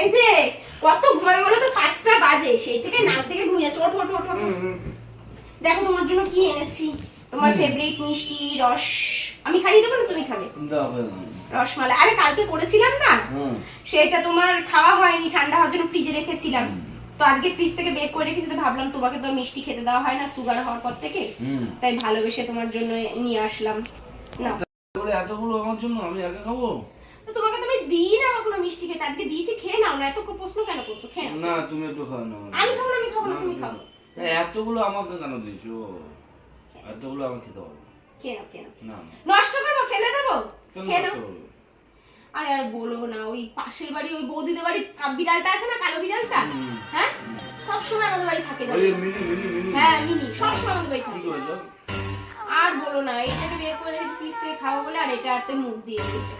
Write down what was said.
এই যে কত ঘুমাবে বলো তো, 5টা বাজে, সেই থেকে নাক থেকে ঘুমিয়ে ওঠ ওঠ ওঠ ওঠ। দেখো তোমার জন্য কি এনেছি, তোমার ফেভারিট মিষ্টি রস। আমি খাইয়ে দেবো না, তুমি খাবে? রসমালাই। আরে কালকে করেছিলাম না, সেটা তোমার খাওয়া হয়নি, ঠান্ডা হওয়ার জন্য ফ্রিজে রেখেছিলাম। তো আজকে ফ্রিজ থেকে বের করে রেখেছি, তো ভাবলাম তোমাকে তো মিষ্টি খেতে দেওয়া হয় না সুগার হওয়ার পর থেকে, তাই ভালোবেসে তোমার জন্য নিয়ে আসলাম। না এতগুলো আমার জন্য, আমি একা খাবো? তো তোমাকে তো আমি দিই না কখনো মিষ্টি খেতে, আজকে দিয়েছি, খেয়ে নাও না। এত প্রশ্ন কেন করছো? খেয়ে নাও। না তুমি একটু খাও না। আমি খাবো না, আমি খাবো না, তুমি খাবো। এতগুলো আমাকে কেন দিয়েছো? এতগুলো আমি খেতে পারবো? খেয়ে নাও, খেয়ে নাও। না নষ্ট করবো, ফেলে দেবো? খেয়ে নাও। কেন? আরে আর বলো না, ওই পাশের বাড়ি ওই বৌদিদের বাড়ি বিড়ালটা আছে না, কালো বিড়ালটা, হ্যাঁ সবসময় আমাদের বাড়ি থাকে। হ্যাঁ মিনি, সবসময় আমাদের বাড়ি থাকে। আর বলো না, এটাকে বের করে ফ্রিজ থেকে খাওয়া বলে, আর এটাতে মুখ দিয়ে দিয়েছে।